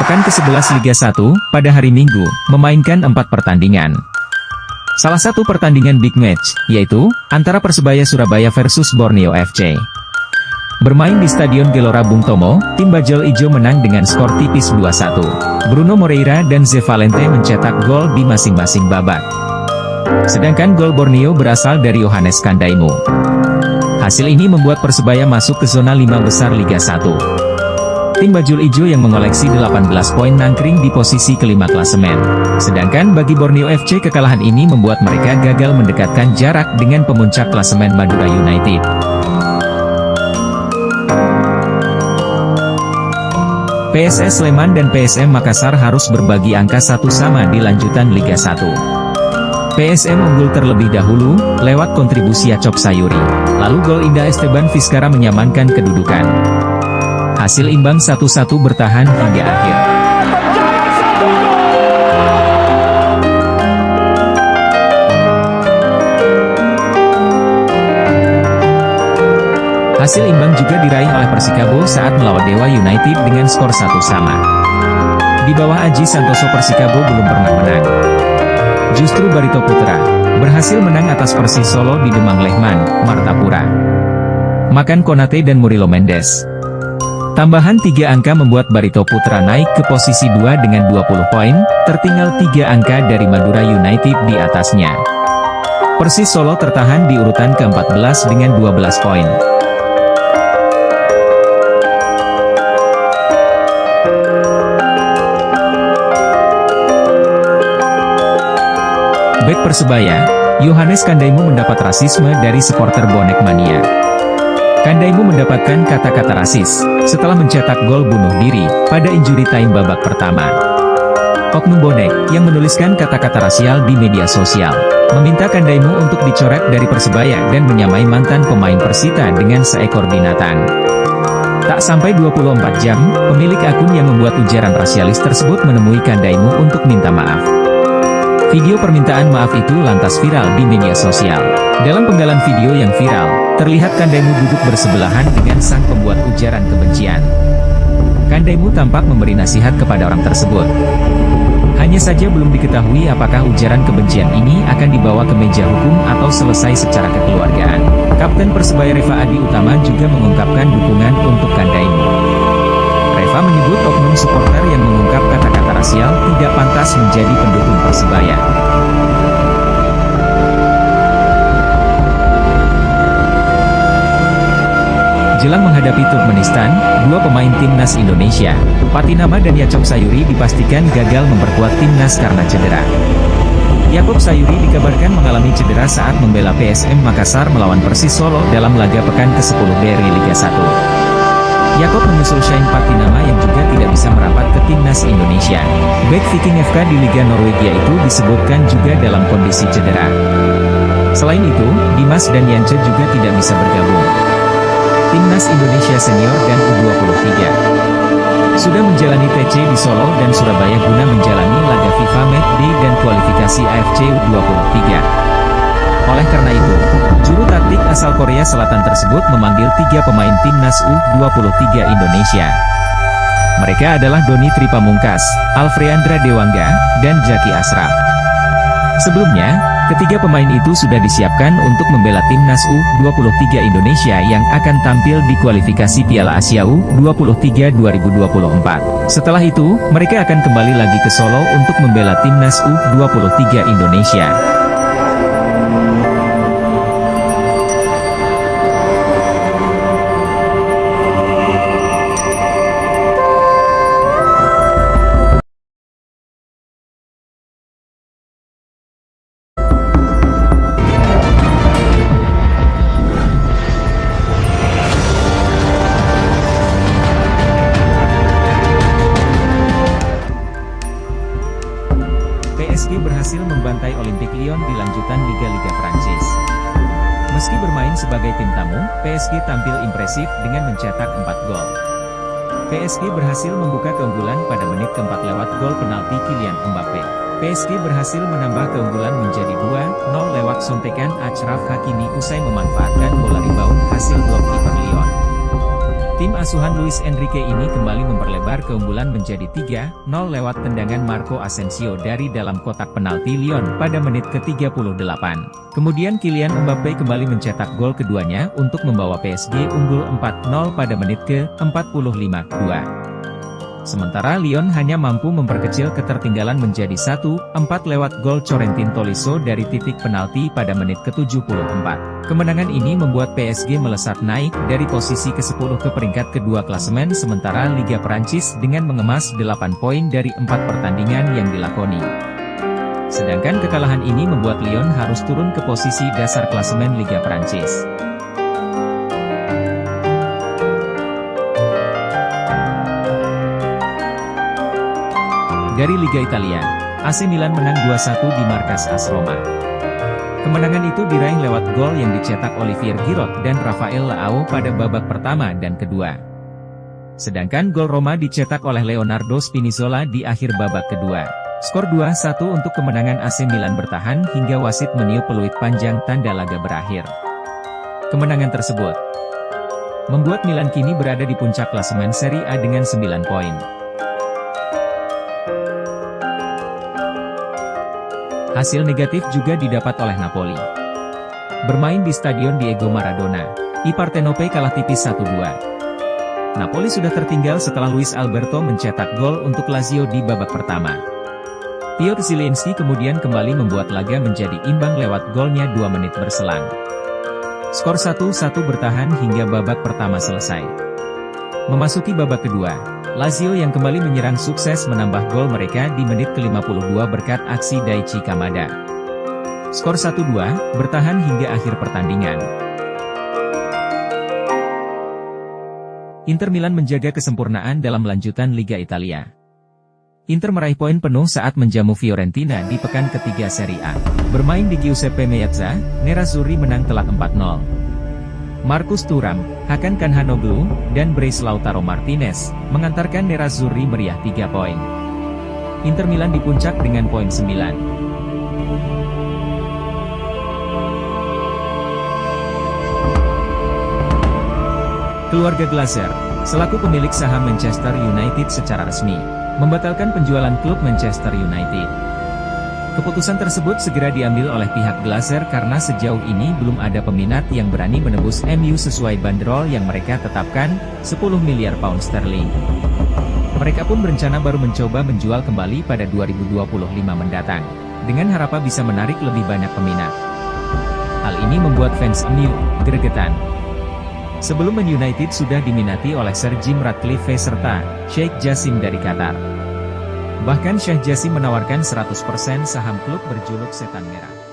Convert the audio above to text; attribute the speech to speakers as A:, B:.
A: Pekan ke-11 Liga 1, pada hari Minggu, memainkan 4 pertandingan. Salah satu pertandingan big match, yaitu, antara Persebaya Surabaya versus Borneo FC. Bermain di Stadion Gelora Bung Tomo, tim Bajul Ijo menang dengan skor tipis 2-1. Bruno Moreira dan Ze Valente mencetak gol di masing-masing babak. Sedangkan gol Borneo berasal dari Yohanes Kandaimu. Hasil ini membuat Persebaya masuk ke zona 5 besar Liga 1. Tim Bajul Ijo yang mengoleksi 18 poin nangkring di posisi kelima klasemen. Sedangkan bagi Borneo FC kekalahan ini membuat mereka gagal mendekatkan jarak dengan pemuncak klasemen Madura United. PSS Sleman dan PSM Makassar harus berbagi angka satu sama di lanjutan Liga 1. PSM unggul terlebih dahulu, lewat kontribusi Acop Sayuri. Lalu gol indah Esteban Vizcara menyamankan kedudukan. Hasil imbang 1-1 bertahan hingga akhir. Hasil imbang juga diraih oleh Persikabo saat melawan Dewa United dengan skor 1-1. Di bawah Aji Santoso Persikabo belum pernah menang. Justru Barito Putra berhasil menang atas Persis Solo di Demang Lehman, Martapura. Makan Konate dan Murilo Mendes. Tambahan 3 angka membuat Barito Putra naik ke posisi 2 dengan 20 poin, tertinggal 3 angka dari Madura United di atasnya. Persis Solo tertahan di urutan ke-14 dengan 12 poin. Bek Persebaya, Yohanes Kandaimu mendapat rasisme dari supporter bonek mania. Kandaimu mendapatkan kata-kata rasis, setelah mencetak gol bunuh diri, pada injury time babak pertama. Oknum bonek, yang menuliskan kata-kata rasial di media sosial, meminta Kandaimu untuk dicoret dari Persebaya dan menyamai mantan pemain Persita dengan seekor binatang. Tak sampai 24 jam, pemilik akun yang membuat ujaran rasialis tersebut menemui Kandaimu untuk minta maaf. Video permintaan maaf itu lantas viral di media sosial. Dalam penggalan video yang viral, terlihat Kandaimu duduk bersebelahan dengan sang pembuat ujaran kebencian. Kandaimu tampak memberi nasihat kepada orang tersebut. Hanya saja belum diketahui apakah ujaran kebencian ini akan dibawa ke meja hukum atau selesai secara kekeluargaan. Kapten Persebaya Reva Adi Utama juga mengungkapkan dukungan untuk Kandaimu. Reva menyebut oknum supporter yang mengungkap kata-kata rasial tidak pantas menjadi pendukung Persebaya. Jelang menghadapi Turkmenistan, 2 pemain timnas Indonesia, Patinama dan Yacop Sayuri dipastikan gagal memperkuat timnas karena cedera. Yaakob Sayuri dikabarkan mengalami cedera saat membela PSM Makassar melawan Persis Solo dalam laga pekan ke-10 dari Liga 1. Yaakob menyusul Shane Patinama yang juga tidak bisa merapat ke timnas Indonesia. Bek Viking FK di Liga Norwegia itu disebutkan juga dalam kondisi cedera. Selain itu, Dimas dan Yance juga tidak bisa bergabung. Timnas Indonesia Senior dan U23 sudah menjalani TC di Solo dan Surabaya guna menjalani laga FIFA Match Day dan kualifikasi AFC U23. Oleh karena itu, juru taktik asal Korea Selatan tersebut memanggil 3 pemain timnas U23 Indonesia. Mereka adalah Doni Tripamungkas, Alfreandra Dewangga, dan Jaki Asraf. Sebelumnya, ketiga pemain itu sudah disiapkan untuk membela timnas U23 Indonesia yang akan tampil di kualifikasi Piala Asia U23 2024. Setelah itu, mereka akan kembali lagi ke Solo untuk membela timnas U23 Indonesia. PSG berhasil membantai Olympique Lyon di lanjutan Liga-Liga Prancis. Meski bermain sebagai tim tamu, PSG tampil impresif dengan mencetak 4 gol. PSG berhasil membuka keunggulan pada menit keempat lewat gol penalti Kylian Mbappe. PSG berhasil menambah keunggulan menjadi 2-0 lewat suntikan Achraf Hakimi usai memanfaatkan bola rebound hasil blok kiper Lyon. Tim asuhan Luis Enrique ini kembali memperlebar keunggulan menjadi 3-0 lewat tendangan Marco Asensio dari dalam kotak penalti Lyon pada menit ke-38. Kemudian Kylian Mbappe kembali mencetak gol keduanya untuk membawa PSG unggul 4-0 pada menit ke-45. Sementara Lyon hanya mampu memperkecil ketertinggalan menjadi 1-4 lewat gol Corentin Tolisso dari titik penalti pada menit ke-74. Kemenangan ini membuat PSG melesat naik dari posisi ke-10 ke peringkat kedua klasemen sementara Liga Prancis dengan mengemas 8 poin dari 4 pertandingan yang dilakoni. Sedangkan kekalahan ini membuat Lyon harus turun ke posisi dasar klasemen Liga Prancis. Dari Liga Italia, AC Milan menang 2-1 di markas AS Roma. Kemenangan itu diraih lewat gol yang dicetak Olivier Giroud dan Rafael Leao pada babak pertama dan kedua. Sedangkan gol Roma dicetak oleh Leonardo Spinazzola di akhir babak kedua. Skor 2-1 untuk kemenangan AC Milan bertahan hingga wasit meniup peluit panjang tanda laga berakhir. Kemenangan tersebut membuat Milan kini berada di puncak klasemen Serie A dengan 9 poin. Hasil negatif juga didapat oleh Napoli. Bermain di Stadion Diego Maradona, I Partenope kalah tipis 1-2. Napoli sudah tertinggal setelah Luis Alberto mencetak gol untuk Lazio di babak pertama. Piotr Zielinski kemudian kembali membuat laga menjadi imbang lewat golnya 2 menit berselang. Skor 1-1 bertahan hingga babak pertama selesai. Memasuki babak kedua, Lazio yang kembali menyerang sukses menambah gol mereka di menit ke-52 berkat aksi Daichi Kamada. Skor 1-2, bertahan hingga akhir pertandingan. Inter Milan menjaga kesempurnaan dalam lanjutan Liga Italia. Inter meraih poin penuh saat menjamu Fiorentina di pekan ketiga Serie A. Bermain di Giuseppe Meazza, Nerazzurri menang telak 4-0. Marcus Thuram, Hakan Calhanoglu, dan Bryce Lautaro Martinez mengantarkan Nerazzurri meriah 3 poin. Inter Milan di puncak dengan poin 9. Keluarga Glazer, selaku pemilik saham Manchester United secara resmi, membatalkan penjualan klub Manchester United. Keputusan tersebut segera diambil oleh pihak Glazer karena sejauh ini belum ada peminat yang berani menebus MU sesuai bandrol yang mereka tetapkan, 10 miliar pound sterling. Mereka pun berencana baru mencoba menjual kembali pada 2025 mendatang, dengan harapan bisa menarik lebih banyak peminat. Hal ini membuat fans MU gregetan. Sebelum Man United sudah diminati oleh Sir Jim Ratcliffe serta Sheikh Jassim dari Qatar. Bahkan Sheikh Jassim menawarkan 100% saham klub berjuluk Setan Merah.